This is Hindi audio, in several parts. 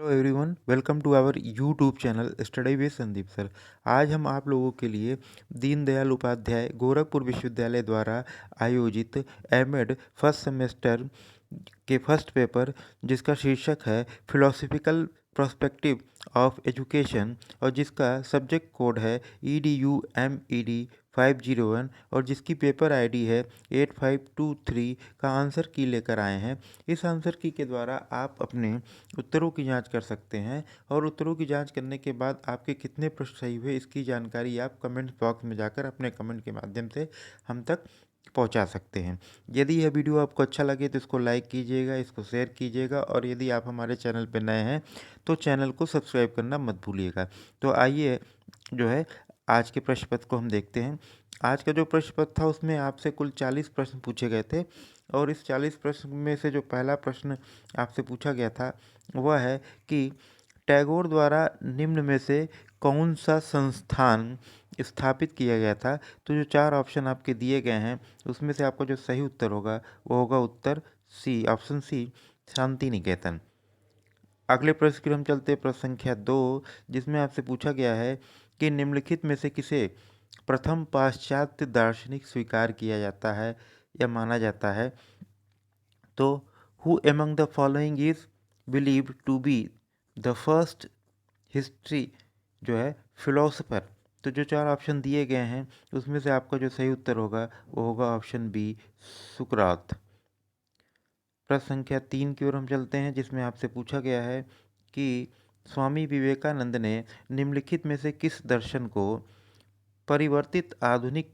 Hello everyone, welcome to our YouTube channel study with Sandeep sir. आज हम आप लोगों के लिए दीनदयाल उपाध्याय गोरखपुर विश्वविद्यालय द्वारा आयोजित एमएड फर्स्ट सेमेस्टर के फर्स्ट पेपर, जिसका शीर्षक है फिलोसफिकल पर्सपेक्टिव ऑफ एजुकेशन और जिसका सब्जेक्ट कोड है EDU MED 501 और जिसकी पेपर आईडी है 8523 का आंसर की लेकर आए हैं। इस आंसर की के द्वारा आप अपने उत्तरों की जांच कर सकते हैं और उत्तरों की जांच करने के बाद आपके कितने प्रश्न सही हुए इसकी जानकारी आप कमेंट बॉक्स में जाकर अपने कमेंट के माध्यम से हम तक पहुंचा सकते हैं। यदि यह वीडियो आपको अच्छा लगे तो इसको लाइक कीजिएगा, इसको शेयर कीजिएगा और यदि आप हमारे चैनल पर नए हैं तो चैनल को सब्सक्राइब करना मत भूलिएगा। तो आइए जो है आज के प्रश्न पत्र को हम देखते हैं। आज का जो प्रश्न पत्र था उसमें आपसे कुल 40 प्रश्न पूछे गए थे और इस 40 प्रश्न में से जो पहला प्रश्न आपसे पूछा गया था वह है कि टैगोर द्वारा निम्न में से कौन सा संस्थान स्थापित किया गया था। तो जो 4 ऑप्शन आपके दिए गए हैं उसमें से आपका जो सही उत्तर होगा वो होगा उत्तर सी, ऑप्शन सी, शांति निकेतन। अगले प्रश्न की हम चलते हैं, प्रश्न संख्या 2, जिसमें आपसे पूछा गया है कि निम्नलिखित में से किसे प्रथम पाश्चात्य दार्शनिक स्वीकार किया जाता है या माना जाता है। तो who among the following is believed to be the first history जो है फिलोसफर। तो जो 4 ऑप्शन दिए गए हैं उसमें से आपका जो सही उत्तर होगा वो होगा ऑप्शन बी, सुकरात। प्रश्न संख्या 3 की ओर हम चलते हैं, जिसमें आपसे पूछा गया है कि स्वामी विवेकानंद ने निम्नलिखित में से किस दर्शन को परिवर्तित आधुनिक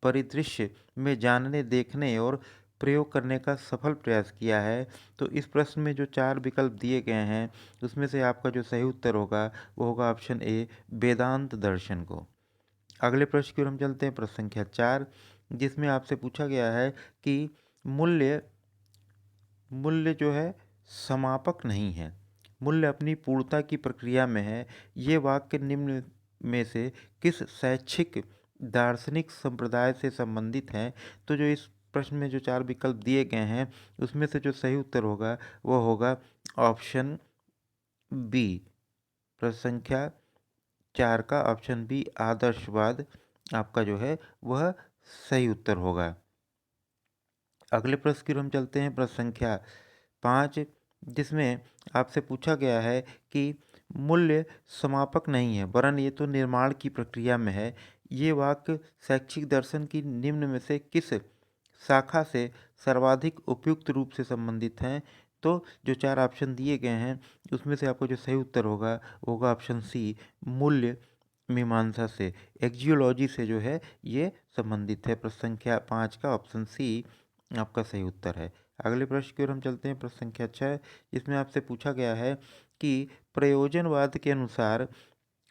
परिदृश्य में जानने, देखने और प्रयोग करने का सफल प्रयास किया है। तो इस प्रश्न में जो 4 विकल्प दिए गए हैं उसमें से आपका जो सही उत्तर होगा वो होगा ऑप्शन ए, वेदांत दर्शन को। अगले प्रश्न की ओर हम चलते हैं, प्रश्न संख्या 4, जिसमें आपसे पूछा गया है कि मूल्य मूल्य जो है समापक नहीं है, मूल्य अपनी पूर्णता की प्रक्रिया में है। ये वाक्य निम्न में से किस शैक्षिक दार्शनिक संप्रदाय से संबंधित हैं। तो जो इस प्रश्न में जो 4 विकल्प दिए गए हैं उसमें से जो सही उत्तर होगा वो होगा ऑप्शन बी, प्रश्न संख्या 4 का ऑप्शन बी, आदर्शवाद आपका जो है वह सही उत्तर होगा। अगले प्रश्न की ओर हम चलते हैं, प्रश्न संख्या 5, जिसमें आपसे पूछा गया है कि मूल्य समापक नहीं है वरन ये तो निर्माण की प्रक्रिया में है। ये वाक्य शैक्षिक दर्शन की निम्न में से किस शाखा से सर्वाधिक उपयुक्त रूप से संबंधित हैं। तो जो 4 ऑप्शन दिए गए हैं उसमें से आपको जो सही उत्तर होगा वो होगा ऑप्शन सी, मूल्य मीमांसा से, एक्जियोलॉजी से जो है ये संबंधित है। प्रश्न संख्या 5 का ऑप्शन सी आपका सही उत्तर है। अगले प्रश्न की ओर हम चलते हैं, प्रश्न संख्या 6, इसमें आपसे पूछा गया है कि प्रयोजनवाद के अनुसार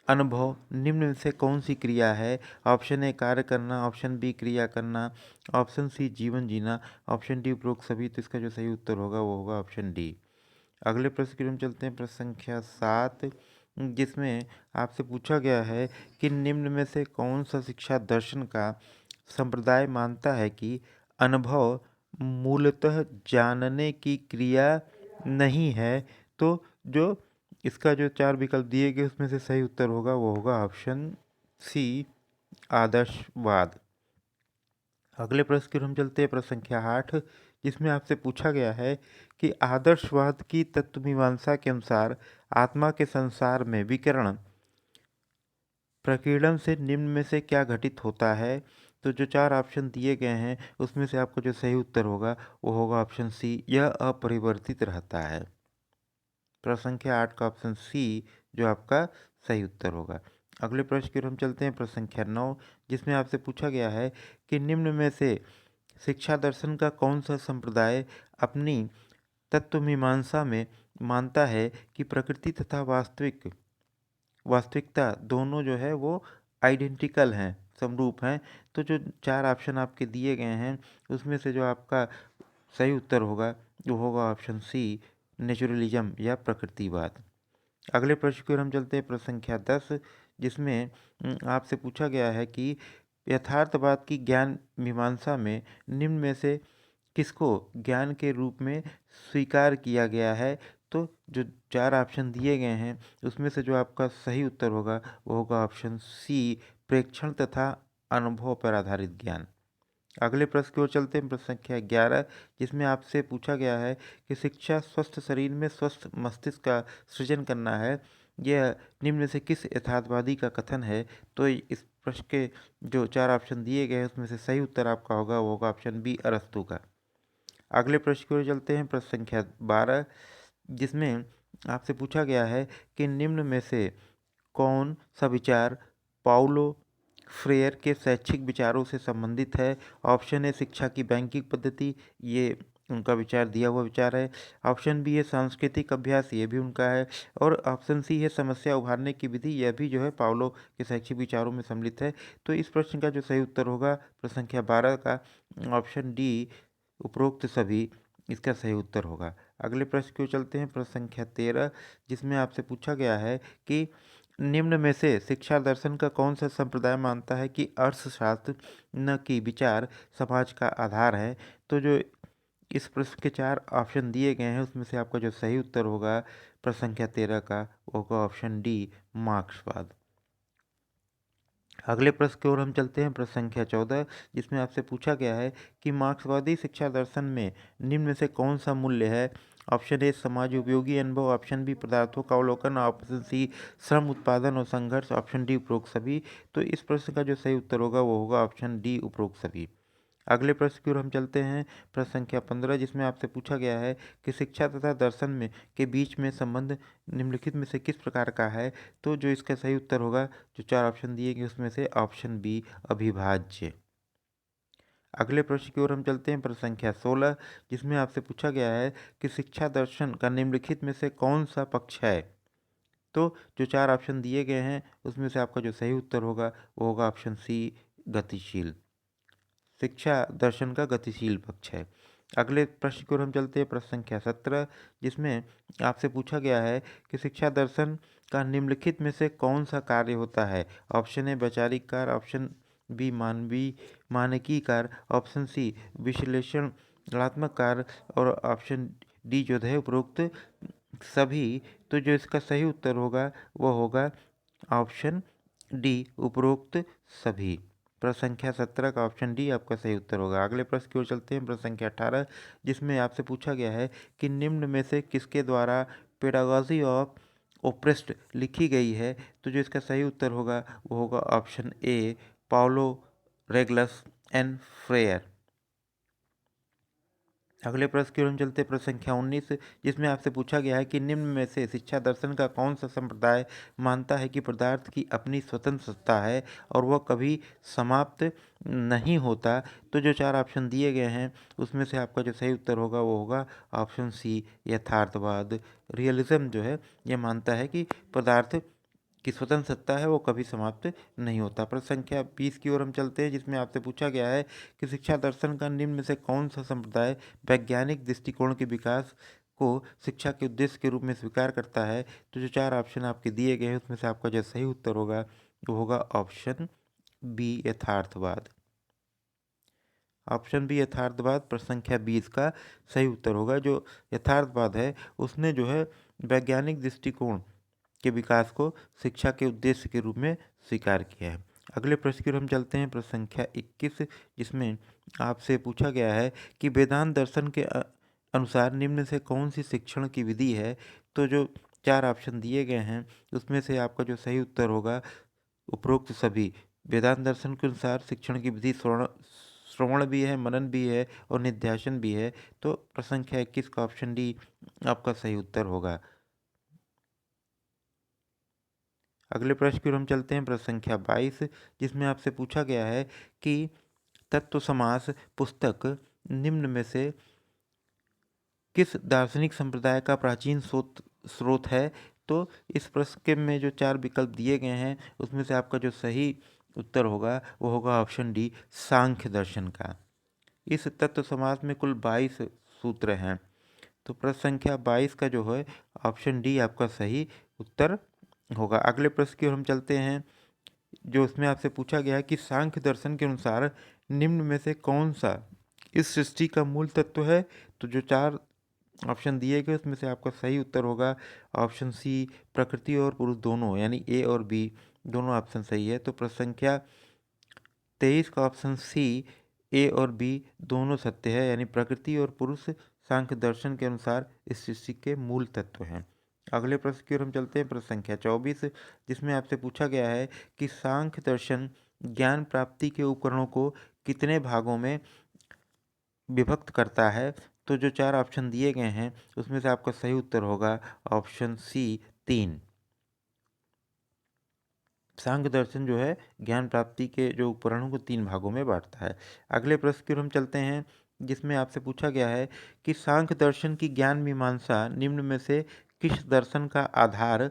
अनुभव निम्न में से कौन सी क्रिया है। ऑप्शन ए, कार्य करना, ऑप्शन बी, क्रिया करना, ऑप्शन सी, जीवन जीना, ऑप्शन डी, उपरोक्त सभी। तो इसका जो सही उत्तर होगा वो होगा ऑप्शन डी। अगले प्रश्न की ओर हम चलते हैं, प्रश्न संख्या 7, जिसमें आपसे पूछा गया है कि निम्न में से कौन सा शिक्षा दर्शन का संप्रदाय मानता है कि अनुभव मूलतः जानने की क्रिया नहीं है। तो जो इसका जो 4 विकल्प दिए गए उसमें से सही उत्तर होगा वो होगा ऑप्शन सी, आदर्शवाद। अगले प्रश्न की ओर हम चलते हैं, प्रश्न संख्या 8, जिसमें आपसे पूछा गया है कि आदर्शवाद की तत्वमीमांसा के अनुसार आत्मा के संसार में विकिरण प्रकीर्णन से निम्न में से क्या घटित होता है। तो जो 4 ऑप्शन दिए गए हैं उसमें से आपको जो सही उत्तर होगा वो होगा ऑप्शन सी, यह अपरिवर्तित रहता है। प्रश्न संख्या 8 का ऑप्शन सी जो आपका सही उत्तर होगा। अगले प्रश्न की ओर हम चलते हैं, प्रश्न संख्या 9, जिसमें आपसे पूछा गया है कि निम्न में से शिक्षा दर्शन का कौन सा संप्रदाय अपनी तत्वमीमांसा में मानता है कि प्रकृति तथा वास्तविकता दोनों जो है वो आइडेंटिकल हैं, समरूप हैं। तो जो 4 ऑप्शन आपके दिए गए हैं उसमें से जो आपका सही उत्तर होगा वो होगा ऑप्शन सी, नेचुरलिज्म या प्रकृतिवाद। अगले प्रश्न की ओर हम चलते हैं, प्रश्न संख्या 10, जिसमें आपसे पूछा गया है कि यथार्थवाद की ज्ञान मीमांसा में निम्न में से किसको ज्ञान के रूप में स्वीकार किया गया है। तो जो 4 ऑप्शन दिए गए हैं उसमें से जो आपका सही उत्तर होगा वो होगा ऑप्शन सी, प्रेक्षण तथा अनुभव पर आधारित ज्ञान। अगले प्रश्न की ओर चलते हैं, प्रश्न संख्या 11, जिसमें आपसे पूछा गया है कि शिक्षा स्वस्थ शरीर में स्वस्थ मस्तिष्क का सृजन करना है, यह निम्न में से किस यथार्थवादी का कथन है। तो इस प्रश्न के जो 4 ऑप्शन दिए गए हैं उसमें से सही उत्तर आपका होगा वो होगा ऑप्शन बी, अरस्तू का। अगले प्रश्न की ओर चलते हैं, प्रश्न संख्या 12, जिसमें आपसे पूछा गया है कि निम्न में से कौन सा विचार पाउलो फ्रेयर के शैक्षिक विचारों से संबंधित है। ऑप्शन ए, शिक्षा की बैंकिंग पद्धति, ये उनका विचार दिया हुआ विचार है। ऑप्शन बी है सांस्कृतिक अभ्यास, ये भी उनका है। और ऑप्शन सी है समस्या उभारने की विधि, यह भी जो है पाउलो के शैक्षिक विचारों में सम्मिलित है। तो इस प्रश्न का जो सही उत्तर होगा प्रश्न संख्या 12 का ऑप्शन डी, उपरोक्त सभी, इसका सही उत्तर होगा। अगले प्रश्न की ओर चलते हैं, प्रश्न संख्या 13, जिसमें आपसे पूछा गया है कि निम्न में से शिक्षा दर्शन का कौन सा संप्रदाय मानता है कि अर्थशास्त्र न कि विचार समाज का आधार है। तो जो इस प्रश्न के 4 ऑप्शन दिए गए हैं उसमें से आपका जो सही उत्तर होगा प्रश्न संख्या 13 का वो होगा ऑप्शन डी, मार्क्सवाद। अगले प्रश्न की ओर हम चलते हैं, प्रश्न संख्या 14, जिसमें आपसे पूछा गया है कि मार्क्सवादी शिक्षा दर्शन में निम्न में से कौन सा मूल्य है। ऑप्शन ए, समाज उपयोगी अनुभव, ऑप्शन बी, पदार्थों का अवलोकन, ऑप्शन सी, श्रम उत्पादन और संघर्ष, ऑप्शन डी, उपरोक्त सभी। तो इस प्रश्न का जो सही उत्तर होगा वो होगा ऑप्शन डी, उपरोक्त सभी। अगले प्रश्न की ओर हम चलते हैं, प्रश्न संख्या 15, जिसमें आपसे पूछा गया है कि शिक्षा तथा दर्शन में के बीच में संबंध निम्नलिखित में से किस प्रकार का है। तो जो इसका सही उत्तर होगा, जो 4 ऑप्शन दिए गए उसमें से ऑप्शन बी, अविभाज्य। अगले प्रश्न की ओर हम चलते हैं, प्रश्न संख्या 16, जिसमें आपसे पूछा गया है कि शिक्षा दर्शन का निम्नलिखित में से कौन सा पक्ष है। तो जो 4 ऑप्शन दिए गए हैं उसमें से आपका जो सही उत्तर होगा वो होगा ऑप्शन सी, गतिशील। शिक्षा दर्शन का गतिशील पक्ष है। अगले प्रश्न की ओर हम चलते हैं, प्रश्न संख्या 17, जिसमें आपसे पूछा गया है कि शिक्षा दर्शन का निम्नलिखित में से कौन सा कार्य होता है। ऑप्शन ए, वैचारिक कार्य, ऑप्शन बी, मानवीय मानकीय कार्य, ऑप्शन सी, विश्लेषणात्मक कार्य और ऑप्शन डी जो है उपरोक्त सभी। तो जो इसका सही उत्तर होगा वो होगा ऑप्शन डी, उपरोक्त सभी। प्रश्न संख्या 17 का ऑप्शन डी आपका सही उत्तर होगा। अगले प्रश्न की ओर चलते हैं, प्रश्न संख्या 18, जिसमें आपसे पूछा गया है कि निम्न में से किसके द्वारा पेडागॉजी ऑफ ओप्रेस्ड लिखी गई है। तो जो इसका सही उत्तर होगा वो होगा option a, Paulo Reglus and Freire. अगले प्रश्न की ओर हम चलते हैं, प्रश्न संख्या 19, जिसमें आपसे पूछा गया है कि निम्न में से शिक्षा दर्शन का कौन सा संप्रदाय मानता है कि पदार्थ की अपनी स्वतंत्र सत्ता है और वह कभी समाप्त नहीं होता। तो जो 4 ऑप्शन दिए गए हैं उसमें से आपका जो सही उत्तर होगा वो होगा ऑप्शन सी, यथार्थवाद। रियलिज्म जो है ये मानता है कि पदार्थ की स्वतंत्र सत्ता है वो कभी समाप्त नहीं होता। प्रश्न संख्या 20 की ओर हम चलते हैं, जिसमें आपसे पूछा गया है कि शिक्षा दर्शन का निम्न में से कौन सा संप्रदाय वैज्ञानिक दृष्टिकोण के विकास को शिक्षा के उद्देश्य के रूप में स्वीकार करता है। तो जो 4 ऑप्शन आपके दिए गए हैं उसमें से आपका जो सही उत्तर होगा वो होगा ऑप्शन बी, यथार्थवाद। ऑप्शन बी, यथार्थवाद प्रश्न संख्या 20 का सही उत्तर होगा। जो यथार्थवाद है उसने जो है वैज्ञानिक दृष्टिकोण के विकास को शिक्षा के उद्देश्य के रूप में स्वीकार किया है। अगले प्रश्न की ओर हम चलते हैं, प्रश्न संख्या 21, जिसमें आपसे पूछा गया है कि वेदांत दर्शन के अनुसार निम्न से कौन सी शिक्षण की विधि है। तो जो 4 ऑप्शन दिए गए हैं उसमें से आपका जो सही उत्तर होगा उपरोक्त सभी। वेदांत दर्शन के अनुसार शिक्षण की विधि श्रवण भी है, मनन भी है और निध्यासन भी है। तो प्रश्न संख्या 21 का ऑप्शन डी आपका सही उत्तर होगा। अगले प्रश्न की ओर हम चलते हैं, प्रश्न संख्या 22, जिसमें आपसे पूछा गया है कि तत्व समास पुस्तक निम्न में से किस दार्शनिक संप्रदाय का प्राचीन स्रोत है। तो इस प्रश्न के में जो 4 विकल्प दिए गए हैं उसमें से आपका जो सही उत्तर होगा वो होगा ऑप्शन डी, सांख्य दर्शन का। इस तत्व समास में कुल 22 सूत्र हैं। तो प्रश्न संख्या 22 का जो है ऑप्शन डी आपका सही उत्तर होगा। अगले प्रश्न की ओर हम चलते हैं, जो उसमें आपसे पूछा गया है कि सांख्य दर्शन के अनुसार निम्न में से कौन सा इस सृष्टि का मूल तत्व है। तो जो 4 ऑप्शन दिए गए उसमें से आपका सही उत्तर होगा ऑप्शन सी, प्रकृति और पुरुष दोनों, यानी ए और बी दोनों ऑप्शन सही है। तो प्रश्न संख्या 23 का ऑप्शन सी, ए और बी दोनों सत्य है, यानी प्रकृति और पुरुष सांख्य दर्शन के अनुसार इस सृष्टि के मूल तत्व हैं। अगले प्रश्न की ओर हम चलते हैं, प्रश्न संख्या 24, जिसमें आपसे पूछा गया है कि सांख्य दर्शन ज्ञान प्राप्ति के उपकरणों को कितने भागों में विभक्त करता है। तो जो चार ऑप्शन दिए गए हैं उसमें से आपका सही उत्तर होगा ऑप्शन सी, 3। सांख्य दर्शन जो है ज्ञान प्राप्ति के जो उपकरणों को 3 भागों में बांटता है। अगले प्रश्न की ओर हम चलते हैं, जिसमें आपसे पूछा गया है कि सांख्य दर्शन की ज्ञान मीमांसा निम्न में से किस दर्शन का आधार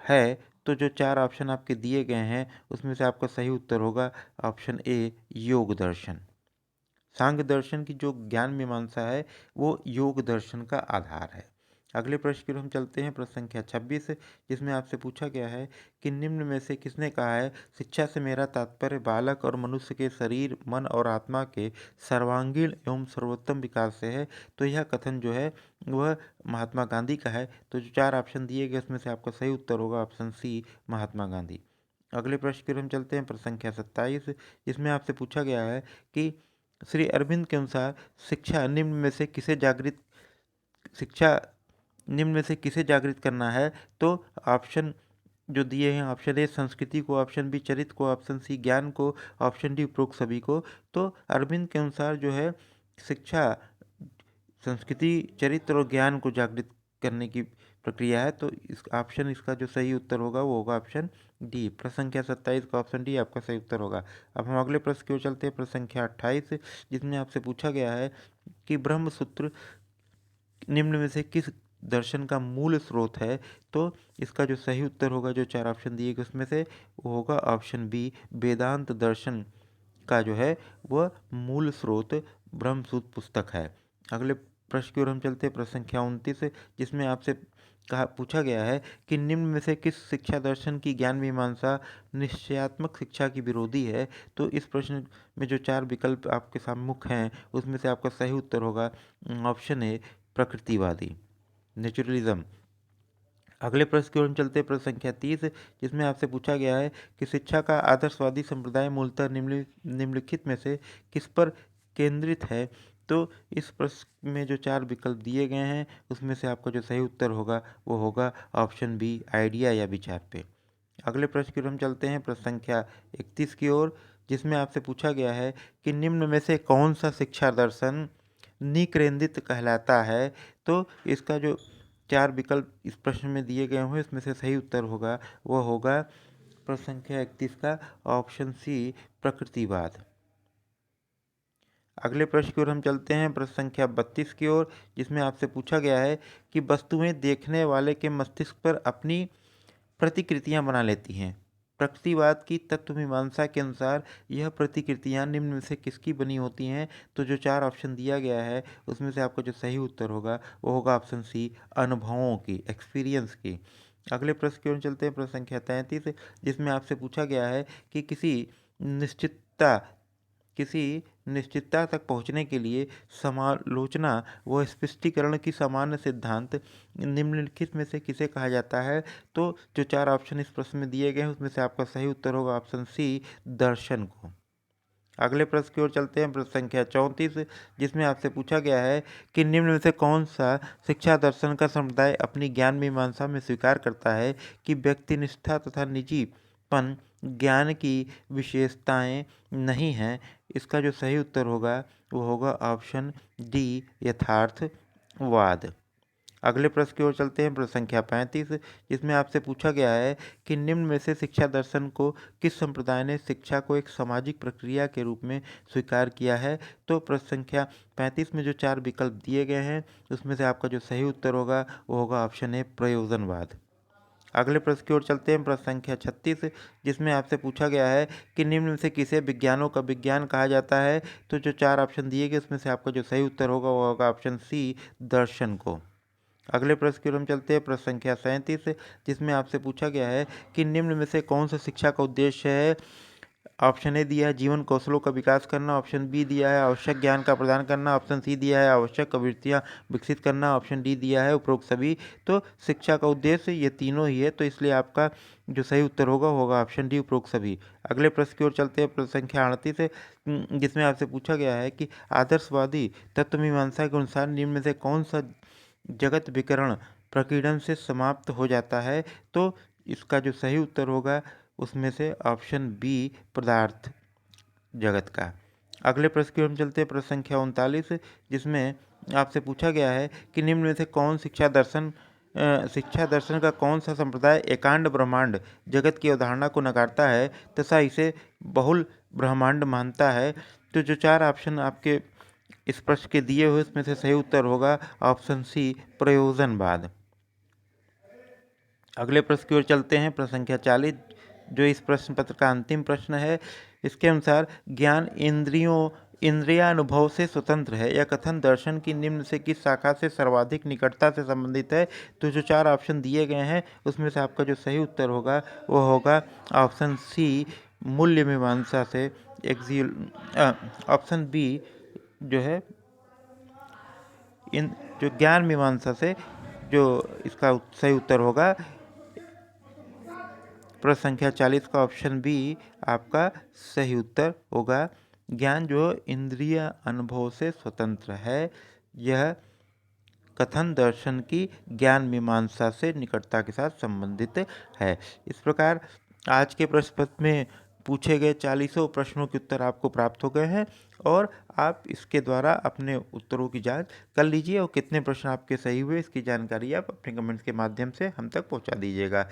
है। तो जो चार ऑप्शन आपके दिए गए हैं उसमें से आपका सही उत्तर होगा ऑप्शन ए, योग दर्शन। सांख्य दर्शन की जो ज्ञान मीमांसा है वो योग दर्शन का आधार है। अगले प्रश्न की ओर हम चलते हैं, प्रश्न संख्या 26, जिसमें आपसे पूछा गया है कि निम्न में से किसने कहा है शिक्षा से मेरा तात्पर्य बालक और मनुष्य के शरीर, मन और आत्मा के सर्वांगीण एवं सर्वोत्तम विकास से है। तो यह कथन जो है वह महात्मा गांधी का है। तो जो चार ऑप्शन दिए गए उसमें से आपका सही उत्तर होगा ऑप्शन सी, महात्मा गांधी। अगले प्रश्न की ओर हम चलते हैं, प्रश्न संख्या 27, जिसमें आपसे पूछा गया है कि श्री अरविंद के अनुसार शिक्षा निम्न में से किसे जागृत करना है। तो ऑप्शन जो दिए हैं, ऑप्शन ए संस्कृति को, ऑप्शन बी चरित्र को, ऑप्शन सी ज्ञान को, ऑप्शन डी उपरोक्त सभी को। तो अरविंद के अनुसार जो है शिक्षा संस्कृति, चरित्र और ज्ञान को जागृत करने की प्रक्रिया है। तो इस ऑप्शन इसका जो सही उत्तर होगा वो होगा ऑप्शन डी। प्रश्न संख्या 27 का ऑप्शन डी आपका सही उत्तर होगा। अब हम अगले प्रश्न की ओर चलते हैं, प्रश्न संख्या 28, जिसमें आपसे पूछा गया है कि ब्रह्म सूत्र निम्न में से किस दर्शन का मूल स्रोत है। तो इसका जो सही उत्तर होगा, जो चार ऑप्शन दिए गए उसमें से, वो होगा ऑप्शन बी, वेदांत दर्शन का जो है वह मूल स्रोत ब्रह्मसूत्र पुस्तक है। अगले प्रश्न की ओर हम चलते हैं, प्रश्न संख्या 29, जिसमें आपसे पूछा गया है कि निम्न में से किस शिक्षा दर्शन की ज्ञान मीमांसा निश्चयात्मक शिक्षा की विरोधी है। तो इस प्रश्न में जो चार विकल्प आपके सम्मुख हैं उसमें से आपका सही उत्तर होगा ऑप्शन ए, प्रकृतिवादी, नेचुरलिज्म। अगले प्रश्न की ओर हम चलते हैं, प्रश्न संख्या 30, जिसमें आपसे पूछा गया है कि शिक्षा का आदर्शवादी संप्रदाय मूलतः निम्नलिखित में से किस पर केंद्रित है। तो इस प्रश्न में जो चार विकल्प दिए गए हैं उसमें से आपका जो सही उत्तर होगा वो होगा ऑप्शन बी, आइडिया या विचार पे। अगले प्रश्न की ओर हम चलते हैं, प्रश्न संख्या 31 की ओर, जिसमें आपसे पूछा गया है कि निम्न में से कौन सा शिक्षा दर्शन निकेंद्रित कहलाता है। तो इसका जो चार विकल्प इस प्रश्न में दिए गए हैं इसमें से सही उत्तर होगा वो होगा प्रश्न संख्या 31 का ऑप्शन सी, प्रकृतिवाद। अगले प्रश्न की ओर हम चलते हैं, प्रश्न संख्या 32 की ओर, जिसमें आपसे पूछा गया है कि वस्तुएं देखने वाले के मस्तिष्क पर अपनी प्रतिकृतियां बना लेती हैं। प्रकृतिवाद की तत्व मीमांसा के अनुसार यह प्रतिकृतियां निम्न में से किसकी बनी होती हैं। तो जो चार ऑप्शन दिया गया है उसमें से आपका जो सही उत्तर होगा वो होगा ऑप्शन सी, अनुभवों की, एक्सपीरियंस की। अगले प्रश्न की ओर चलते हैं, प्रश्न संख्या 33, जिसमें आपसे पूछा गया है कि निश्चितता किसी निश्चितता तक पहुंचने के लिए समालोचना व स्पष्टीकरण की सामान्य सिद्धांत निम्नलिखित में से किसे कहा जाता है। तो जो चार ऑप्शन इस प्रश्न में दिए गए हैं उसमें से आपका सही उत्तर होगा ऑप्शन सी, दर्शन को। अगले प्रश्न की ओर चलते हैं, प्रश्न संख्या 34, जिसमें आपसे पूछा गया है कि निम्न में से कौन सा शिक्षा दर्शन का समुदाय अपनी ज्ञान मीमांसा में स्वीकार करता है कि व्यक्तिनिष्ठा तथा निजीपन ज्ञान की विशेषताएं नहीं हैं। इसका जो सही उत्तर होगा वो होगा ऑप्शन डी, यथार्थवाद। अगले प्रश्न की ओर चलते हैं, प्रश्न संख्या 35, जिसमें आपसे पूछा गया है कि निम्न में से शिक्षा दर्शन को किस संप्रदाय ने शिक्षा को एक सामाजिक प्रक्रिया के रूप में स्वीकार किया है। तो प्रश्न संख्या 35 में जो चार विकल्प दिए गए हैं उसमें से आपका जो सही उत्तर होगा वो होगा ऑप्शन ए, प्रयोजनवाद। अगले प्रश्न की ओर चलते हैं, प्रश्न संख्या 36, जिसमें आपसे पूछा गया है कि निम्न में से किसे विज्ञानों का विज्ञान कहा जाता है। तो जो चार ऑप्शन दिए गए उसमें से आपका जो सही उत्तर होगा वो होगा ऑप्शन सी, दर्शन को। अगले प्रश्न की ओर हम चलते हैं, प्रश्न संख्या 37, जिसमें आपसे पूछा गया है कि निम्न में से कौन सा शिक्षा का उद्देश्य है ऑप्शन ए दिया है जीवन कौशलों का विकास करना, ऑप्शन बी दिया है आवश्यक ज्ञान का प्रदान करना, ऑप्शन सी दिया है आवश्यक प्रवृत्तियाँ विकसित करना, ऑप्शन डी दिया है उपरोक्त सभी। तो शिक्षा का उद्देश्य ये तीनों ही है, तो इसलिए आपका जो सही उत्तर होगा ऑप्शन डी उपरोक्त सभी। अगले प्रश्न की ओर चलते हैं, प्रश्न संख्या 38 है, जिसमें आपसे पूछा गया है कि आदर्शवादी तत्व मीमांसा के अनुसार निम्न में से कौन सा जगत विकरण प्रकीर्णन से समाप्त हो जाता है। तो इसका जो सही उत्तर होगा उसमें से ऑप्शन बी पदार्थ जगत का। अगले प्रश्न की ओर हम चलते हैं, प्रश्न संख्या 39, जिसमें आपसे पूछा गया है कि निम्न में से कौन शिक्षा दर्शन का कौन सा संप्रदाय एकांड ब्रह्मांड जगत की अवधारणा को नकारता है तथा इसे बहुल ब्रह्मांड मानता है। तो जो चार ऑप्शन आपके इस प्रश्न के दिए हुए उसमें से सही उत्तर होगा ऑप्शन सी प्रयोजनवाद। अगले प्रश्न की ओर चलते हैं, प्रश्न संख्या 40, जो इस प्रश्न पत्र का अंतिम प्रश्न है। इसके अनुसार ज्ञान इंद्रियानुभव से स्वतंत्र है, यह कथन दर्शन की निम्न से किस शाखा से सर्वाधिक निकटता से संबंधित है। तो जो चार ऑप्शन दिए गए हैं उसमें से आपका जो सही उत्तर होगा वो होगा ऑप्शन सी मूल्य मीमांसा से। ऑप्शन बी जो है इन जो ज्ञान मीमांसा से, जो इसका सही उत्तर होगा प्रश्न संख्या 40 का ऑप्शन बी आपका सही उत्तर होगा। ज्ञान जो इंद्रिय अनुभव से स्वतंत्र है, यह कथन दर्शन की ज्ञान मीमांसा से निकटता के साथ संबंधित है। इस प्रकार आज के प्रश्न पत्र में पूछे गए 40 प्रश्नों के उत्तर आपको प्राप्त हो गए हैं और आप इसके द्वारा अपने उत्तरों की जांच कर लीजिए और कितने प्रश्न आपके सही हुए इसकी जानकारी आप अपने कमेंट्स के माध्यम से हम तक पहुंचा दीजिएगा।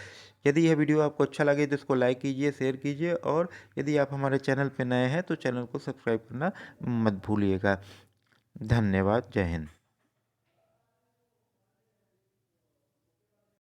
यदि यह वीडियो आपको अच्छा लगे तो इसको लाइक कीजिए, शेयर कीजिए और यदि आप हमारे चैनल पर नए हैं तो चैनल को सब्सक्राइब करना मत भूलिएगा। धन्यवाद। जय हिंद।